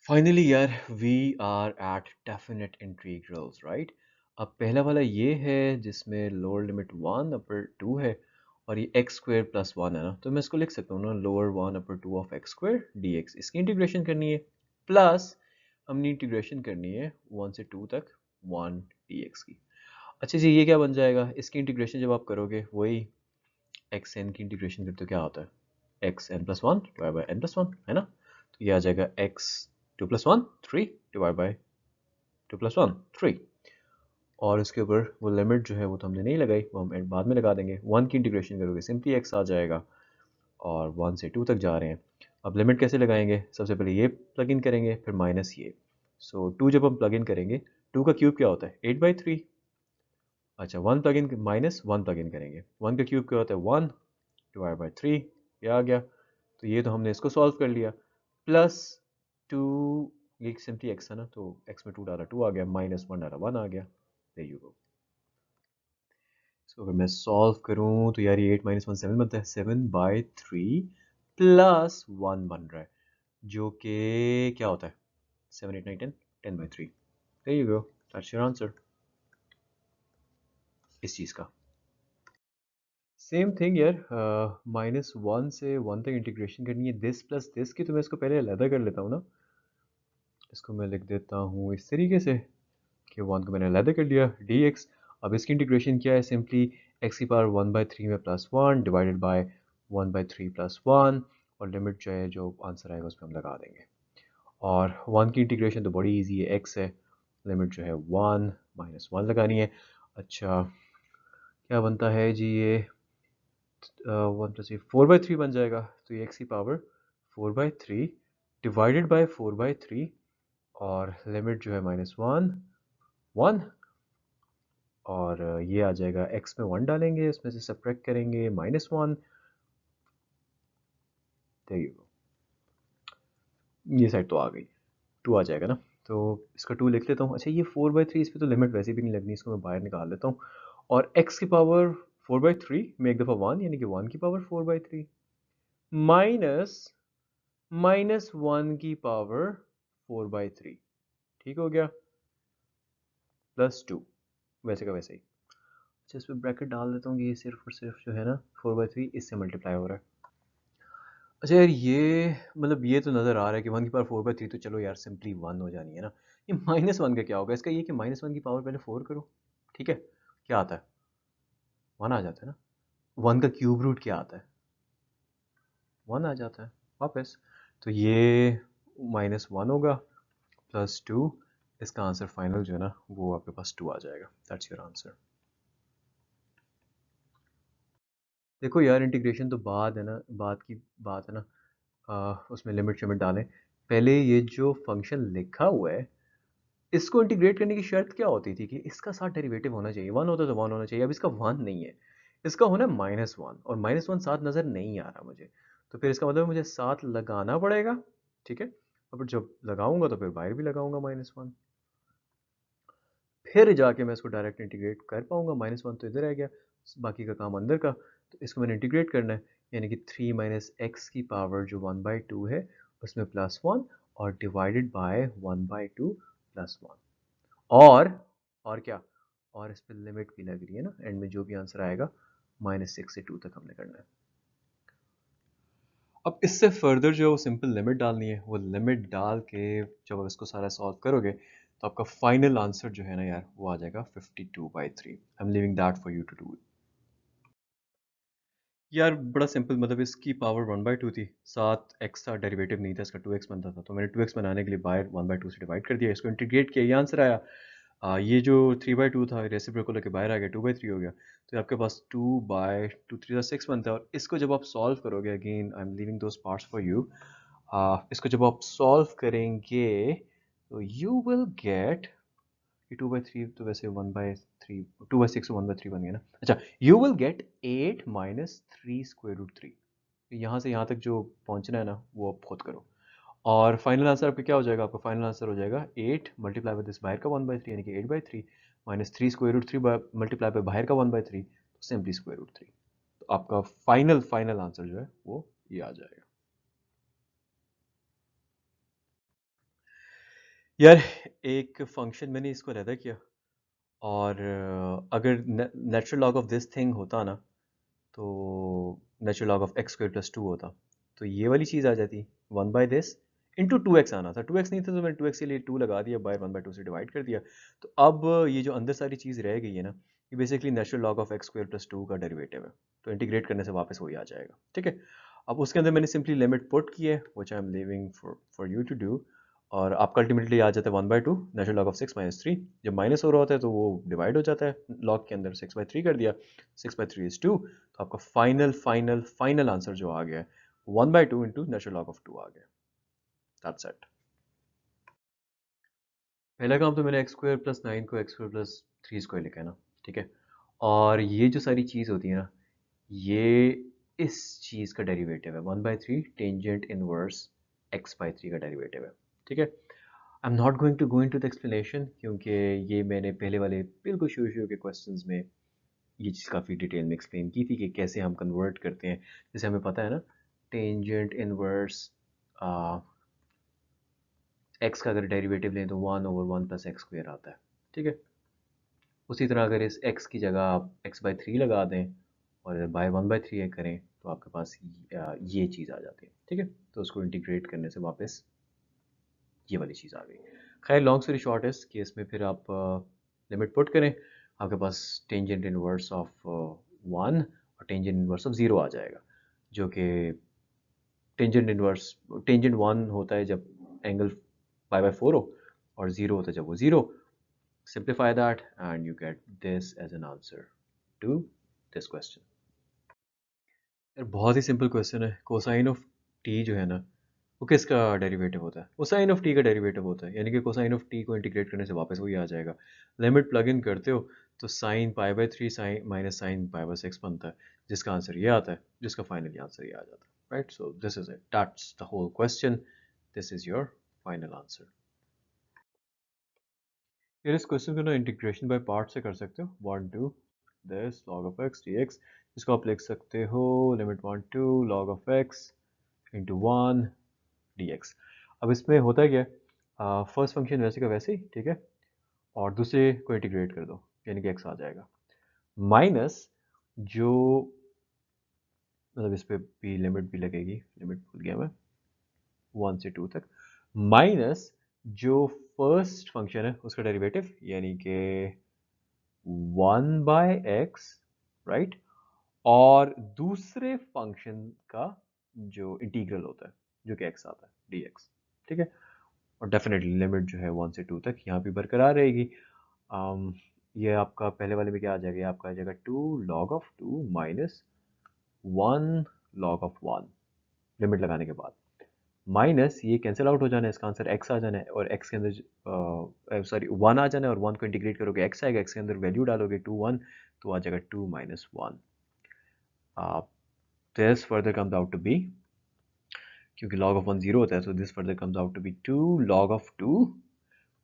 Finally यार we are at definite integrals right. अब पहला वाला ये है जिसमें lower limit one upper two है और ये एक्स स्क्वेयर प्लस वन है ना, तो मैं इसको लिख सकता हूँ ना, lower one upper two of x square D x, इसकी इंटीग्रेशन करनी है। प्लस हमने इंटीग्रेशन करनी है वन से टू तक वन डी एक्स की। अच्छा जी, ये क्या बन जाएगा? इसकी इंटीग्रेशन जब आप करोगे वही एक्स एन की इंटीग्रेशन करते हो क्या होता है, x n plus one divide by n plus one, है ना। तो ये आ जाएगा x two plus one three divide by two plus one three. और इसके ऊपर वो लिमिट जो है वो तो हमने नहीं लगाई, वो हम बाद में लगा देंगे। वन की इंटीग्रेशन करोगे सिंपली एक्स आ जाएगा और वन से टू तक जा रहे हैं। अब लिमिट कैसे लगाएंगे? सबसे पहले ये प्लग इन करेंगे फिर माइनस ये। सो टू जब हम प्लग इन करेंगे, टू का क्यूब क्या होता है, एट बाई थ्री। अच्छा, one plug in minus one plug in करेंगे, वन का क्यूब क्या होता है, वन डिवाइड बाई थ्री, ये आ गया। तो ये तो हमने इसको सॉल्व कर लिया। प्लस टू, ये सिंपली एक्स है ना, तो एक्स में टू डाला टू आ गया, माइनस वन डाला वन आ गया। देयर यू गो। सो अगर मैं सॉल्व करूं तो यार ये एट माइनस वन सेवन बनता है, seven by three plus one बन रहा है जो कि क्या होता है, seven eight nine ten, ten by three. There you go, that's your answer इस चीज़ का। सेम थिंग यार, माइनस वन से वन तक इंटीग्रेशन करनी है दिस प्लस दिस की, तो मैं इसको पहले अलग कर लेता हूँ ना। इसको मैं लिख देता हूँ इस तरीके से कि वन को मैंने अलग कर लिया डी एक्स। अब इसकी इंटीग्रेशन क्या है, सिंपली एक्स की पावर वन बाई थ्री में plus one divided by one by three plus one, और लिमिट जो है जो आंसर आएगा उसमें हम लगा देंगे। और वन की इंटीग्रेशन तो बड़ी इजी है, एक्स है, लिमिट जो है वन माइनस वन लगानी है। अच्छा, क्या बनता है जी ये, वन प्लस ये फोर बाई थ्री बन जाएगा। तो ये एक्स की power four by three divided by four by three, और लिमिट जो है माइनस वन वन, और ये आ जाएगा एक्स में वन डालेंगे, उसमें से सब्ट्रैक्ट करेंगे minus one. There you go, ये साइड तो आ गई, टू आ जाएगा ना। तो इसका टू लिख लेता हूँ। अच्छा, ये फोर बाई थ्री, इस पर तो लिमिट वैसे भी नहीं लगनी, इसको मैं बाहर निकाल लेता हूँ। और एक्स की पावर फोर बाई थ्री में एक दफ़ा वन, यानी कि वन की power four by three minus minus one की पावर फोर बाई थ्री, ठीक हो गया, प्लस टू, वैसे का वैसे ही। अच्छा, इस पर ब्रैकेट डाल देता हूँ कि ये सिर्फ और सिर्फ जो है ना फोर बाई थ्री इससे मल्टीप्लाई हो रहा है। अच्छा यार, ये मतलब ये तो नज़र आ रहा है कि वन की पावर फोर बाई थ्री तो चलो यार सिंपली वन हो जानी है ना। ये माइनस वन का क्या होगा? इसका ये कि माइनस वन की पावर पहले फोर करो, ठीक है, क्या आता है, वन आ जाता है ना। वन का क्यूब रूट क्या आता है, वन आ जाता है वापस। तो ये माइनस वन होगा प्लस टू, इसका आंसर फाइनल जो है ना वो आपके पास टू आ जाएगा। That's your answer. देखो यार, इंटीग्रेशन तो बाद है ना, बाद की बात है ना। उसमें लिमिट शिमिट डालें, पहले ये जो फंक्शन लिखा हुआ है इसको इंटीग्रेट करने की शर्त क्या होती थी कि इसका साथ डेरिवेटिव होना चाहिए, वन होता तो वन होना चाहिए। अब इसका वन नहीं है, इसका होना है माइनस वन, और माइनस वन साथ नज़र नहीं आ रहा मुझे। तो फिर इसका मतलब मुझे साथ लगाना पड़ेगा, ठीक है। अब जब लगाऊंगा तो फिर बाहर भी लगाऊंगा माइनस वन, फिर जाके मैं इसको डायरेक्ट इंटीग्रेट कर पाऊंगा। माइनस वन तो इधर रह गया, बाकी का काम अंदर का। तो इसको मैंने इंटीग्रेट करना है, यानी कि थ्री माइनस एक्स की पावर जो वन बाई टू है उसमें प्लस वन, और divided by one by two plus one. और क्या, और इस पर लिमिट भी लग रही है ना, एंड में जो भी आंसर आएगा माइनस सिक्स से टू तक हमने करना है। अब इससे फर्दर जो सिंपल लिमिट डालनी है, वो लिमिट डाल के जब आप इसको सारा सॉल्व करोगे तो आपका फाइनल आंसर जो है ना यार वो आ जाएगा 52/3। I am leaving that for you to do. यार बड़ा सिंपल, मतलब इसकी पावर वन बाई टू थी, साथ एक्स था, डेरिवेटिव नहीं था इसका, टू एक्स बनता था, तो मैंने टू एक्स बनाने के लिए बाहर वन बाई टू से डिवाइड कर दिया, इसको इंटीग्रेट किया, ये आंसर आया। ये जो थ्री बाई टू था रेसिप्रोकल के बाहर आ गया, टू बाई थ्री हो गया। तो आपके पास two by two three six बनता है। और इसको जब आप सॉल्व करोगे, again I am leaving those parts for you, इसको जब आप सॉल्व करेंगे तो यू विल गेट, ये टू बाई थ्री तो वैसे one by three, two by six one by three बन गया ना। अच्छा, you will get eight minus three square root three. यहाँ से यहाँ तक जो पहुँचना है ना वो आप खुद करो। और फाइनल आंसर आपका क्या हो जाएगा? आपका फाइनल आंसर हो जाएगा एट मल्टीप्लाई बाय दिस बाहर का वन बाई थ्री, यानी कि eight by three minus three square root three multiply by बाहर का वन बाई थ्री, तो सिंपली स्क्वायर रूट थ्री। तो आपका फाइनल फाइनल आंसर जो है वो ये आ जाएगा। यार एक फंक्शन मैंने इसको अलहदा किया और अगर natural log of this thing होता ना तो natural log of x square plus two होता तो ये वाली चीज़ आ जाती 1/this इंटू 2x आना था 2x नहीं था तो मैंने 2x के लिए 2 लगा दिया बाय 1/2 से डिवाइड कर दिया तो अब ये जो अंदर सारी चीज़ रह गई है ना ये basically natural log of x square plus two का डेरिवेटिव है तो इंटीग्रेट करने से वापस वही आ जाएगा ठीक है अब उसके अंदर मैंने सिंपली लिमिट पुट की है which I am leaving for you to do और आपका अल्टीमेटली आ जाता है 1/2 नेचुरल लॉग ऑफ 6 - 3 जब माइनस हो रहा होता है तो वो डिवाइड हो जाता है लॉग के अंदर 6/3 कर दिया 6/3 इज 2 तो आपका फाइनल आंसर जो आ गया है 1/2 इंटू नेचुरल लॉग ऑफ 2 आ गया दैट्स इट पहला काम तो मैंने एक्स स्क्वायर प्लस 9 को एक्स स्क्वायर प्लस 3 स्क्वायर लिखा है ना ठीक है और ये जो सारी चीज़ होती है ना ये इस चीज़ का डेरिवेटिव है 1/3 टेंजेंट इनवर्स x/3 का डेरिवेटिव है ठीक है I am not going to go into the explanation क्योंकि ये मैंने पहले वाले बिल्कुल शुरू के क्वेश्चंस में ये चीज़ काफ़ी डिटेल में एक्सप्लेन की थी कि कैसे हम कन्वर्ट करते हैं जैसे हमें पता है ना टेंजेंट इनवर्स एक्स का अगर डेरिवेटिव लें तो 1/1 + x² आता है ठीक है उसी तरह अगर इस x की जगह आप x/3 लगा दें और बाय 1/3 करें तो आपके पास ये चीज़ आ जाती है ठीक है तो उसको इंटीग्रेट करने से वापस ये वाली चीज़ आ गई खैर लॉन्ग स्टोरी शॉर्ट इस केस में फिर आप लिमिट पुट करें आपके पास टेंजेंट इनवर्स ऑफ 1 और टेंजेंट इनवर्स ऑफ 0 आ जाएगा जो कि टेंजेंट 1 होता है जब एंगल π/4 हो और 0 होता है जब वो 0 simplify that and you get this as an answer to this question यार बहुत ही सिंपल क्वेश्चन है कोसाइन ऑफ टी जो है ना वो किसका डेरिवेटिव होता है वो साइन ऑफ टी का डेरिवेटिव होता है यानी कि कोसाइन ऑफ टी को इंटीग्रेट करने से वापस वही आ जाएगा लिमिट प्लग इन करते हो तो साइन π/3 साइन माइनस साइन π/6 बनता है जिसका आंसर ये आता है जिसका फाइनली आंसर ये आ जाता है right so this is it that's the whole question this is your final answer फिर इस क्वेश्चन को ना इंटीग्रेशन बाय पार्ट से कर सकते हो 1 2 this log of x dx जिसको आप लिख सकते हो limit 1 2 log of x into 1 dx अब इसमें होता है क्या फर्स्ट फंक्शन वैसे का वैसे ही ठीक है और दूसरे को इंटीग्रेट कर दो यानी कि x आ जाएगा माइनस जो मतलब इस पे भी लिमिट भी लगेगी लिमिट भूल गया मैं 1 से 2 तक माइनस जो फर्स्ट फंक्शन है उसका डेरिवेटिव यानी कि 1/x राइट और दूसरे फंक्शन का जो इंटीग्रल होता है जो कि x आता है dx ठीक है और डेफिनेटली लिमिट जो है 1 से 2 तक यहाँ भी बरकरार रहेगी ये आपका पहले वाले में क्या आ जाएगा आपका आ जाएगा 2 log of 2 minus 1 log of 1 limit लगाने के बाद माइनस ये कैंसिल आउट हो जाना है इसका आंसर x आ जाना है और x के अंदर सॉरी 1 आ जाना है और 1 को इंटीग्रेट करोगे x आएगा x के अंदर वैल्यू डालोगे 2 1 तो आ जाएगा 2 - 1 this further comes out to be क्योंकि log of 1 0 होता है so this further comes out to be 2 log of 2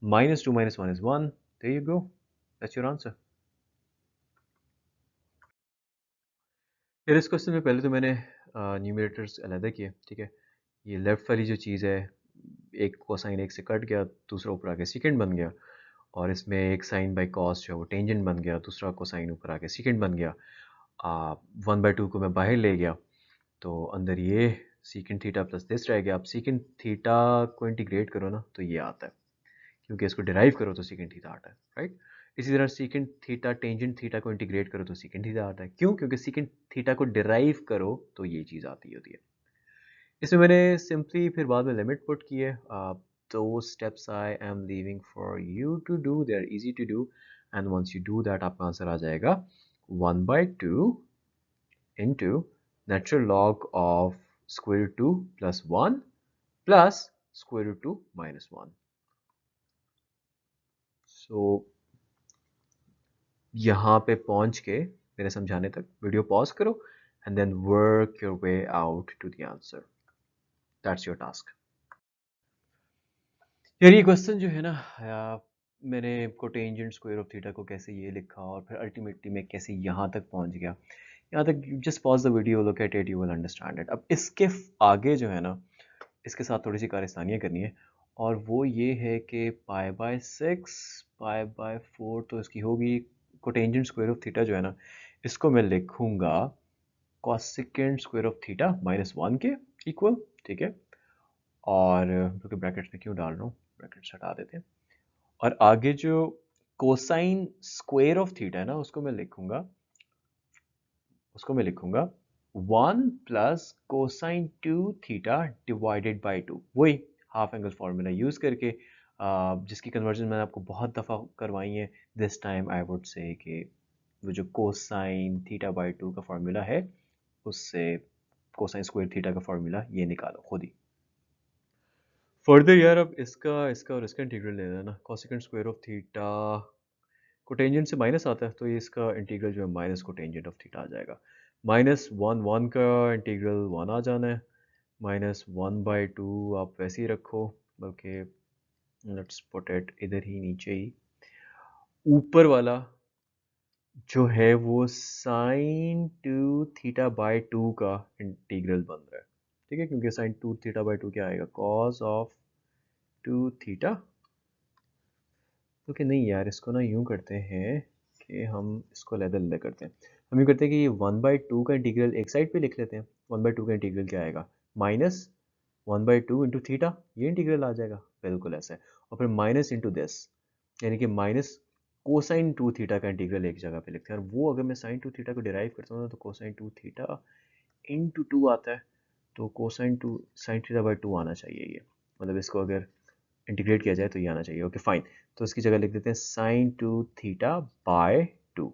minus 2 minus 1 is 1 there you go that's your answer फिर इस क्वेश्चन में पहले तो मैंने न्यूमरेटर्स अलहदा किए ठीक है ये लेफ्ट वाली जो चीज़ है एक कोसाइन एक से कट गया दूसरा ऊपर आके सेकंड बन गया और इसमें एक साइन बाई कॉस जो है वो टेंजेंट बन गया दूसरा कोसाइन ऊपर आके सेकंड बन गया 1/2 को मैं बाहर ले गया तो अंदर ये सीकेंट थीटा प्लस दिस रह गया आप सीकेंट थीटा को इंटीग्रेट करो ना तो ये आता है क्योंकि इसको डिराइव करो तो सीकेंट थीटा आता है राइट इसी तरह सीकेंट थीटा टेंजेंट थीटा को इंटीग्रेट करो तो सीकेंट थीटा आता है क्यों क्योंकि सीकेंट थीटा को डिराइव करो तो ये चीज़ आती होती है इसमें मैंने सिंपली फिर बाद में लिमिट पुट की है those steps I am leaving for you to do they are easy to do and once you do that आपका आंसर आ जाएगा 1/2 into natural log of square root 2 plus 1 plus square root 2 minus 1 so यहाँ पे पहुँच के मेरे समझाने तक video pause करो and then work your way out to the answer that's your task यार ये क्वेश्चन जो है ना मैंने कोटेंजेंट स्क्वायर ऑफ थीटा को कैसे ये लिखा और फिर अल्टीमेटली मैं कैसे यहाँ तक पहुँच गया यहाँ तक just pause the video look at it you will understand it अब इसके आगे जो है ना इसके साथ थोड़ी सी कारस्तानियाँ करनी है और वो ये है कि पाई/6 पाई/4 तो इसकी होगी कोटेंजेंट स्क्वायर ऑफ थीटा जो है ना, इसको मैं लिखूंगा कॉसेकेंट स्क्वायर ऑफ थीटा -1 के इक्वल, ठीक है। और क्योंकि ब्रैकेट्स में क्यों डाल रहा हूँ, ब्रैकेट्स हटा देते हैं। और आगे जो कोसाइन स्क्वायर ऑफ थीटा है ना, उसको मैं लिखूंगा 1 plus cosine 2 theta divided by 2, वही हाफ एंगल फार्मूला यूज़ करके, जिसकी कन्वर्जन मैंने आपको बहुत दफ़ा करवाई है। This time I would say कि वो जो कोसाइन थीटा बाई 2 का फार्मूला है, उससे कोसाइन स्क्वायर थीटा का फार्मूला ये निकालो खुद ही। फर्दर यार, अब इसका इसका और इसका इंटीग्रल ले लेना। Cosecant square of theta cotangent से माइनस आता है, तो ये इसका इंटीग्रल जो है माइनस कोटेंजेंट ऑफ थीटा आ जाएगा। -1 का इंटीग्रल 1 आ जाना है। -1/2 आप वैसे ही रखो, बल्कि लेट्स पुट इट इधर ही नीचे ही। ऊपर वाला जो है वो साइन 2 थीटा बाई 2 का इंटीग्रल बन रहा है, ठीक है, क्योंकि साइन 2 थीटा बाई 2 क्या आएगा, कॉस ऑफ 2 थीटा। तो कि नहीं यार, इसको ना यूँ करते हैं कि हम इसको अलग-अलग करते हैं। हम यूँ करते हैं कि ये 1/2 का इंटीग्रल एक साइड पे लिख लेते हैं। 1/2 का इंटीग्रल क्या आएगा, माइनस 1/2 इंटू थीटा, ये इंटीग्रल आ जाएगा, बिल्कुल ऐसा है। और फिर माइनस इंटू दिस, यानी कि माइनस कोसाइन 2 थीटा का इंटीग्रल एक जगह पे लिखते हैं। और वो अगर मैं साइन 2 थीटा को डिराइव करता हूँ ना, तो कोसाइन 2 थीटा इंटू 2 आता है। तो कोसाइन 2 साइन थीटा बाई 2 आना चाहिए ये, मतलब इसको अगर इंटीग्रेट किया जाए तो ये आना चाहिए। ओके फाइन, तो इसकी जगह लिख देते हैं साइन 2 थीटा बाय 2।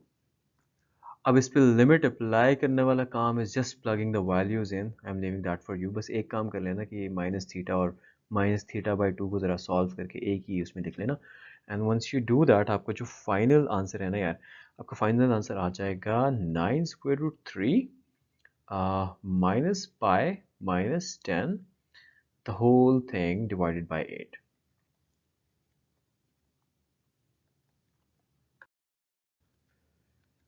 अब इस पे लिमिट अप्लाई करने वाला काम is just plugging the values in, I am leaving that for you. बस एक काम कर लेना कि माइनस थीटा और माइनस थीटा बाई 2 को ज़रा सॉल्व करके एक ही उसमें लिख लेना। And once you do that, आपका जो फाइनल आंसर है ना यार, आपका फाइनल आंसर आ जाएगा 9√3 minus pi minus 10 the whole thing divided by 8।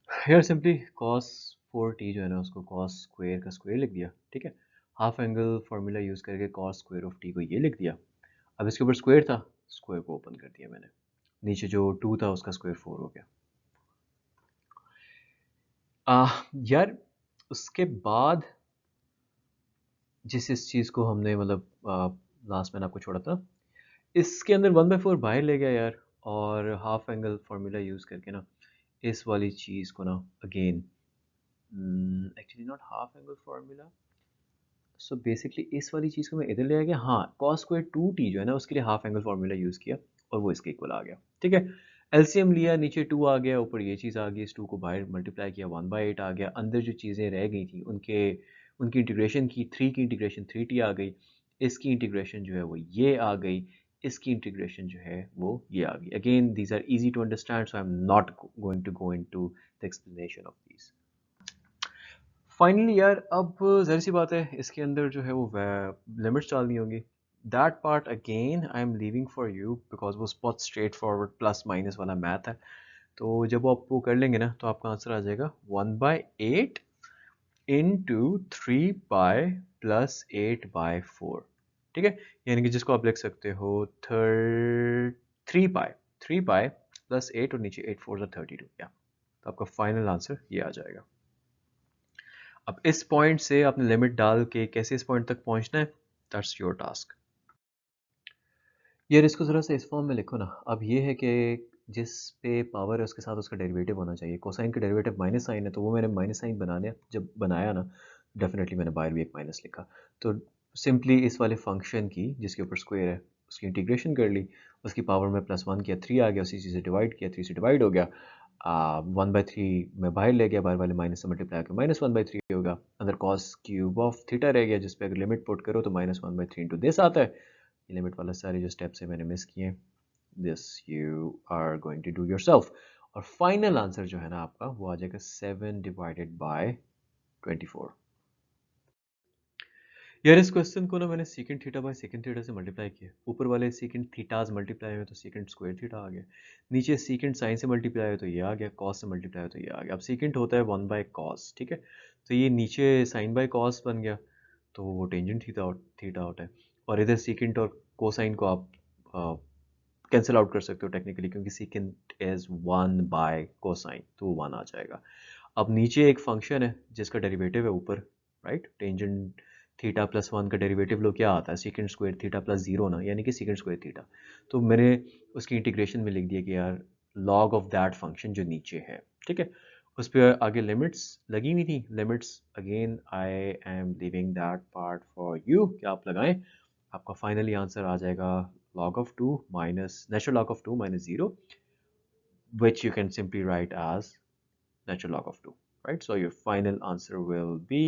यार सिंपली cos 4t जो है ना, उसको cos स्क्वायर का स्क्वायर लिख दिया, ठीक है। हाफ एंगल फार्मूला यूज़ करके cos स्क्वायर ऑफ t को ये लिख दिया। अब इसके ऊपर स्क्वायर था, स्क्वायर को ओपन कर दिया मैंने, नीचे जो 2 था उसका स्क्वायर 4 हो गया। यार उसके बाद जिस इस चीज़ को हमने मतलब लास्ट मैंने आपको छोड़ा था, इसके अंदर 1/4 बाहर ले गया यार। और हाफ एंगल फार्मूला यूज़ करके ना, इस वाली चीज़ को ना again, actually not half angle formula, so basically इस वाली चीज़ को मैं इधर ले आ गया। हाँ, कॉस स्क्वायर 2t जो है ना, उसके लिए हाफ एंगल फार्मूला यूज़ किया और वो इसके इक्वल आ गया, ठीक है। एलसीएम लिया, नीचे 2 आ गया, ऊपर ये चीज़ आ गई, इस 2 को बाहर मल्टीप्लाई किया, 1/8 आ गया। अंदर जो चीज़ें रह गई थी उनकी इंटीग्रेशन की, 3 की इंटीग्रेशन 3t आ गई, इसकी इंटीग्रेशन जो है वो ये आ गई, इसकी इंटीग्रेशन जो है वो ये आ गई। Again these are easy to understand, so I am not going to go into the explanation of these. Finally यार, अब ज़ाहिर सी बात है, इसके अंदर जो है वो लिमिट्स डालनी होंगी। That part again I am leaving for you, because वो बहुत स्ट्रेट फॉरवर्ड प्लस माइनस वाला मैथ है। तो जब आप वो कर लेंगे ना, तो आपका आंसर आ जाएगा 1/8 इंटू 3 पाई प्लस 8/4, ठीक है। यानी कि जिसको आप लिख सकते हो 3 पाई, 3 पाई प्लस 8 और नीचे 8 4 32, या तो आपका फाइनल आंसर ये आ जाएगा। अब इस पॉइंट से आपने लिमिट डाल के कैसे इस पॉइंट तक पहुंचना है, दैट्स योर टास्क। यार इसको ज़रा सा इस फॉर्म में लिखो ना। अब ये है कि जिस पे पावर है उसके साथ उसका डेरिवेटिव होना चाहिए। कोसाइन का डेरिवेटिव माइनस साइन है, तो वो मैंने माइनस साइन बना लिया। जब बनाया ना, डेफिनेटली मैंने बाहर भी एक माइनस लिखा। तो सिंपली इस वाले फंक्शन की जिसके ऊपर स्क्वायर है उसकी इंटीग्रेशन कर ली, उसकी पावर में +1 किया, 3 आ गया, उसी चीज़ से डिवाइड किया, 3 से डिवाइड हो गया। 1/3 में बाहर ले गया, बाहर वाले माइनस से मल्टीप्लाई कर -1/3 होगा। अंदर कॉस क्यूब ऑफ थीटा रह गया, जिस पे अगर लिमिट पुट करो तो -1/3 इंटू दिस आता है। लिमिट वाला सारे जो स्टेप्स है मैंने मिस किए, this you are going to do yourself. और फाइनल आंसर जो है ना आपका, वो आ जाएगा 7/24। यार इस क्वेश्चन को ना मैंने secant theta by secant theta से मल्टीप्लाई किया। ऊपर वाले सीकेंट थीटाज मल्टीप्लाई हुए तो सीकेंट स्क्वायर थीटा आ गया, नीचे सीकेंट साइन से मल्टीप्लाई हुआ तो ये आ गया, कॉस से मल्टीप्लाई हुआ तो ये आ गया। अब सीकेंट होता है 1/cos, ठीक है। तो ये नीचे साइन बाय कॉस बन गया, तो वो टेंजेंट थीटा थीटा होता है। और इधर सीकेंट और कोसाइन को आप कैंसिल आउट कर सकते हो टेक्निकली, क्योंकि सीकेंट इज 1 बाय कोसाइन, तो 1 आ जाएगा। अब नीचे एक फंक्शन है जिसका डेरिवेटिव है ऊपर, राइट, टेंजेंट थीटा प्लस 1 का डेरिवेटिव लो क्या आता है, सीकेंट स्क्वायर थीटा प्लस 0 ना, यानी कि सीकेंट स्क्वायर थीटा। तो मैंने उसकी इंटीग्रेशन में लिख दिया कि यार लॉग ऑफ दैट फंक्शन जो नीचे है, ठीक है। उस पर आगे लिमिट्स लगी हुई थी, limits again I am leaving that part for you, क्या आप लगाएं। आपका फाइनली आंसर आ जाएगा log of 2 minus natural log of 2 minus 0, which you can simply write as natural log of 2, right? So your final answer will be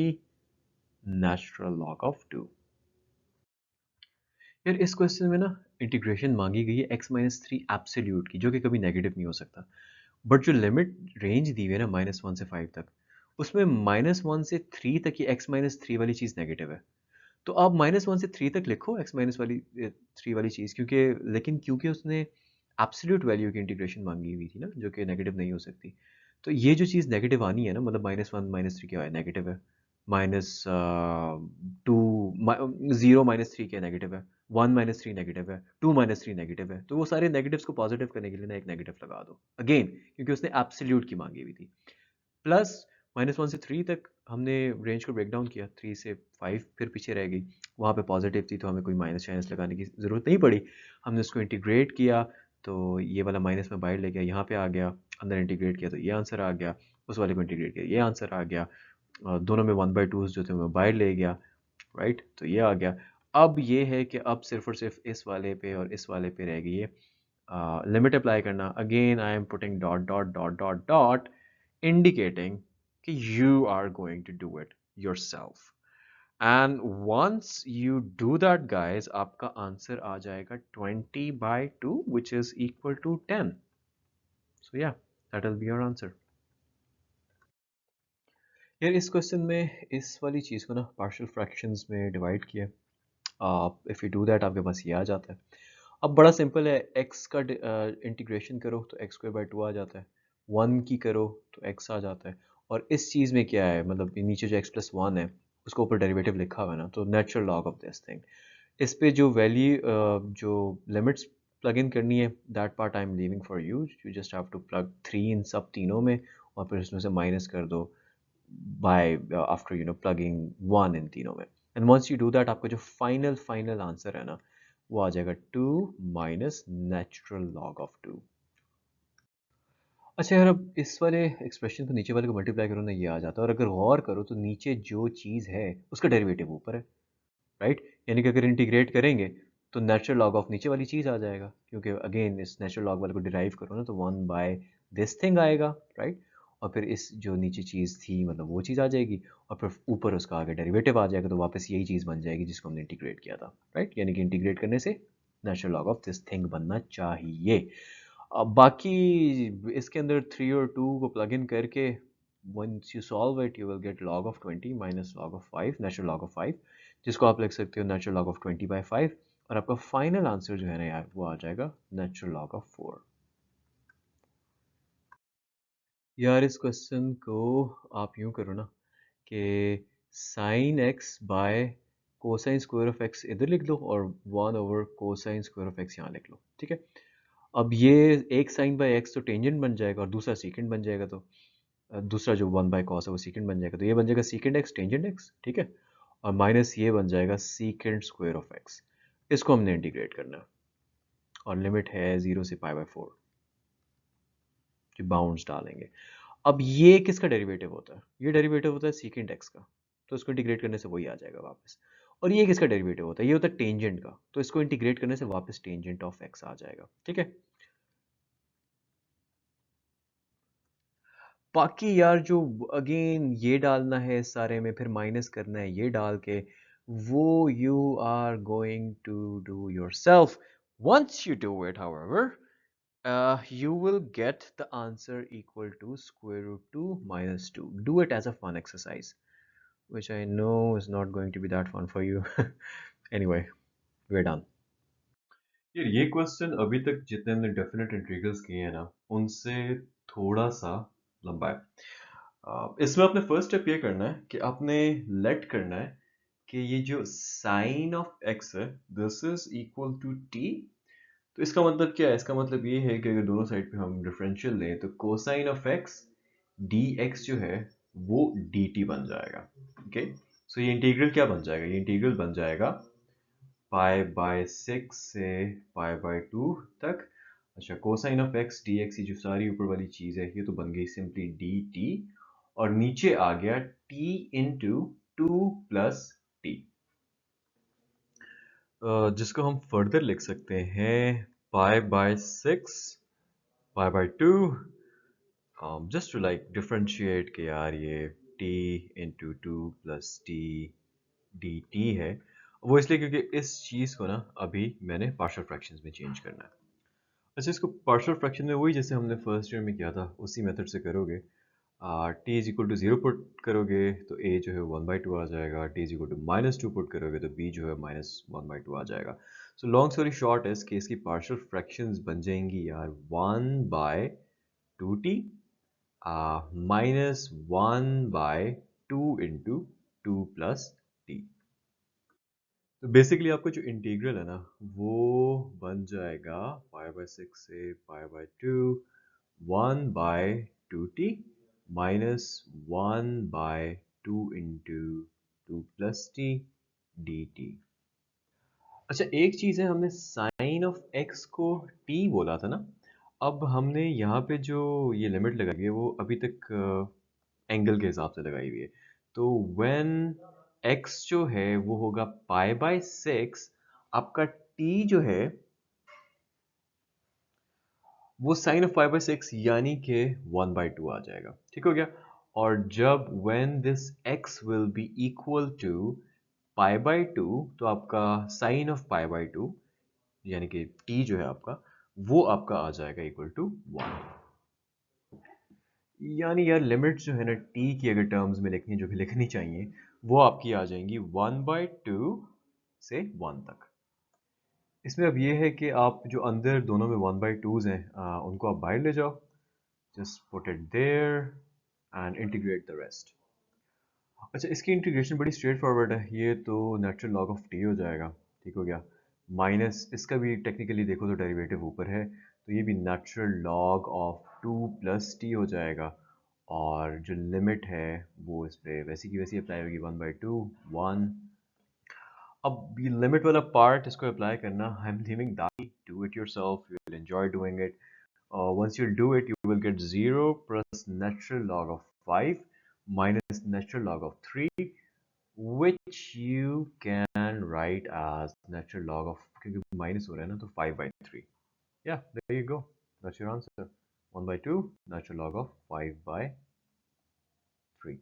natural log of 2. यार इस question में ना integration मांगी गई है x-3 एब्सोल्यूट की, जो कि कभी नेगेटिव नहीं हो सकता। बट जो लिमिट रेंज दी हुई है ना -1 से 5 तक, उसमें -1 से 3 तक की x-3 वाली चीज़ नेगेटिव है। तो आप -1 से 3 तक लिखो x माइनस वाली 3 वाली चीज़, क्योंकि लेकिन क्योंकि उसने एब्सोल्यूट वैल्यू की इंटीग्रेशन मांगी हुई थी ना, जो कि नेगेटिव नहीं हो सकती। तो ये जो चीज़ नेगेटिव आनी है ना, मतलब -1 -3 क्या है, नेगेटिव है। माइनस 2 0 -3 क्या नेगेटिव है, 1 -3 नेगेटिव है, 2 -3 नेगेटिव है। तो वो सारे नेगेटिव्स को पॉजिटिव करने के लिए ना एक नेगेटिव लगा दो अगेन, क्योंकि उसने एब्सोल्यूट की मांगी हुई थी। प्लस -1 से 3 तक हमने रेंज को ब्रेक डाउन किया, 3 से 5 फिर पीछे रह गई, वहाँ पे पॉजिटिव थी तो हमें कोई माइनस चाइनस लगाने की ज़रूरत नहीं पड़ी। हमने उसको इंटीग्रेट किया तो ये वाला माइनस में बाहर ले गया, यहाँ पे आ गया, अंदर इंटीग्रेट किया तो ये आंसर आ गया, उस वाले को इंटीग्रेट किया ये आंसर आ गया, दोनों में 1/2 जो थे मैं बाहर ले गया, राइट, तो ये आ गया। अब ये है कि अब सिर्फ और सिर्फ इस वाले पे और इस वाले पे रह गई है लिमिट अप्लाई करना। Again I am putting dot dot dot dot dot, indicating कि you are going to do it yourself. And once you do that, guys, आपका आंसर आ जाएगा 20/2, which is equal to 10. So yeah, that will be your answer. यार इस question में इस वाली चीज़ को ना पार्शियल फ्रैक्शंस में डिवाइड किया। इफ़ यू डू दैट आपके पास ये आ जाता है। अब बड़ा सिंपल है, x का इंटीग्रेशन करो तो x² by 2 आ जाता है, 1 की करो तो x आ जाता है। और इस चीज़ में क्या है, मतलब नीचे जो x+1 है उसको ऊपर डेरिवेटिव लिखा हुआ है ना, तो natural log of this thing. इस पे जो वैल्यू जो लिमिट्स प्लग इन करनी है, that part I am leaving for you. You just have to plug 3 in सब तीनों में, और फिर उसमें से माइनस कर दो by after plugging 1 इन तीनों में। And once you do that आपका जो फाइनल आंसर है ना, वो आ जाएगा 2 माइनस नेचुरल लॉग ऑफ 2। अच्छा यार, अब इस वाले एक्सप्रेशन को नीचे वाले को मल्टीप्लाई करो ना, ये आ जाता है। और अगर गौर करो तो नीचे जो चीज़ है उसका डेरिवेटिव ऊपर है, राइट। यानी कि अगर इंटीग्रेट करेंगे तो नेचुरल लॉग ऑफ नीचे वाली चीज़ आ जाएगा, क्योंकि अगेन इस नेचुरल लॉग वाले को डिराइव करो ना तो 1 बाय दिस थिंग आएगा, राइट। और फिर इस जो नीचे चीज़ थी मतलब वो चीज़ आ जाएगी, और फिर ऊपर उसका आगे डेरिवेटिव आ जाएगा, तो वापस यही चीज़ बन जाएगी जिसको हमने इंटीग्रेट किया था, राइट। यानी कि इंटीग्रेट करने से natural log of this thing बनना चाहिए। अब बाकी इसके अंदर 3 और 2 को प्लग इन करके once you solve it you will get log of 20 minus log of 5, natural log of 5, जिसको आप लिख सकते हो natural log of 20/5। और आपका फाइनल आंसर जो है ना यार, वो आ जाएगा natural log of 4। यार इस क्वेश्चन को आप यूं करो ना कि sine x by cosine square of x इधर लिख लो, और 1/कोसाइन स्क्वायर ऑफ एक्स यहाँ लिख लो, ठीक है। अब ये एक साइन बाय एक्स तो टेंजेंट बन जाएगा और दूसरा सीकेंट बन जाएगा, तो दूसरा जो 1/cos है वो सीकेंट बन जाएगा, तो ये बन जाएगा सीकेंट एक्स टेंजेंट एक्स, ठीक है। और माइनस ये बन जाएगा सीकेंट स्क्वायर ऑफ एक्स। इसको हमने इंटीग्रेट करना है, और लिमिट है 0 से π/4 की बाउंड्स डालेंगे। अब ये किसका डेरिवेटिव होता है, ये डेरिवेटिव होता है सीकेंट एक्स का, तो इसको इंटीग्रेट करने से वही आ जाएगा वापस। और ये किसका डेरिवेटिव होता है, ये होता है टेंजेंट का, तो इसको इंटीग्रेट करने से वापस टेंजेंट ऑफ एक्स आ जाएगा, ठीक है। बाकी यार जो अगेन ये डालना है इस सारे में, फिर माइनस करना है ये डाल के, वो you are going to do yourself. Once you do it however, you will get the answer equal to square root 2 minus 2. Do it as a fun exercise, which I know is not going to be that fun for you. Anyway, we're done. यार ये question अभी तक जितने हमने definite integrals किए हैं ना, उनसे थोड़ा सा लंबा है। इसमें आपने फर्स्ट स्टेप ये करना है कि आपने लेट करना है कि ये जो साइन ऑफ एक्स है this is equal to t, तो इसका मतलब क्या है? इसका मतलब ये है कि अगर दोनों साइड पे हम डिफरेंशियल लें तो cosine of x D x जो है वो डी टी बन जाएगा। ओके, सो ये इंटीग्रल क्या बन जाएगा? ये इंटीग्रल बन जाएगा पाई बाय 6 से पाई बाय 2 तक। अच्छा, cosine of x D x, ये जो सारी ऊपर वाली चीज़ है ये तो बन गई सिंपली डी टी, और नीचे आ गया t into two plus t, जिसको हम फर्दर लिख सकते हैं pi by 6 pi by 2, just to like differentiate के यार ये t into two plus t d t है, वो इसलिए क्योंकि इस चीज़ को ना अभी मैंने पार्शियल फ्रैक्शंस में चेंज करना है। अच्छा, इसको पार्शियल फ्रैक्शन में वही जैसे हमने फर्स्ट ईयर में किया था उसी मेथड से करोगे। T is equal to zero put करोगे तो ए जो है वन बाई टू आ जाएगा, t is equal to minus two put करोगे तो बी जो है माइनस वन बाई टू आ जाएगा। सो लॉन्ग स्टोरी शॉर्ट है, इस केस की पार्शियल फ्रैक्शंस बन जाएंगी यार one by two T minus one by two into two plus T. तो बेसिकली आपका जो इंटीग्रल है ना वो बन जाएगा पाई बाय 6 से पाई by 2 one by two T minus one by two into two plus t d T. अच्छा, एक चीज़ है, हमने साइन ऑफ एक्स को टी बोला था ना, अब हमने यहाँ पे जो ये लिमिट लगाई है वो अभी तक एंगल के हिसाब से लगाई हुई है। तो व्हेन एक्स जो है वो होगा पाई बाय 6, आपका टी जो है वो साइन ऑफ पाई बाय 6 यानी कि वन बाय टू आ जाएगा। ठीक हो गया? और जब when this x will be equal to pi by two, तो आपका sine of pi by two यानी कि टी जो है आपका वो आपका आ जाएगा इक्वल टू वन। यानी यार लिमिट जो है ना टी की अगर टर्म्स में लिखनी जो भी लिखनी चाहिए वो आपकी आ जाएंगी वन बाय टू से वन तक। इसमें अब ये है कि आप जो अंदर दोनों में वन बाई टूज हैं उनको आप बाहर ले जाओ, just put it there and integrate the rest. अच्छा, इसकी इंटीग्रेशन बड़ी स्ट्रेट फॉरवर्ड है, ये तो नेचुरल लॉग ऑफ टी हो जाएगा। ठीक हो गया? माइनस इसका भी टेक्निकली देखो तो डेरिवेटिव ऊपर है, तो ये भी natural log of to plus T हो जाएगा, और जो लिमिट है वो इस पर वैसी की वैसी अप्लाई होगी वन बाई टू वन। अब ये लिमिट वाला पार्ट इसको अप्लाई करना, आई am leaving that, do it yourself, you will enjoy doing it. Once you do it, you will get 0 plus natural log of 5 minus natural log of 3, which you can write as natural log of, क्योंकि minus हो रहा है ना, तो 5 by 3. Yeah, there you go. That's your answer. 1 by 2, natural log of 5 by 3.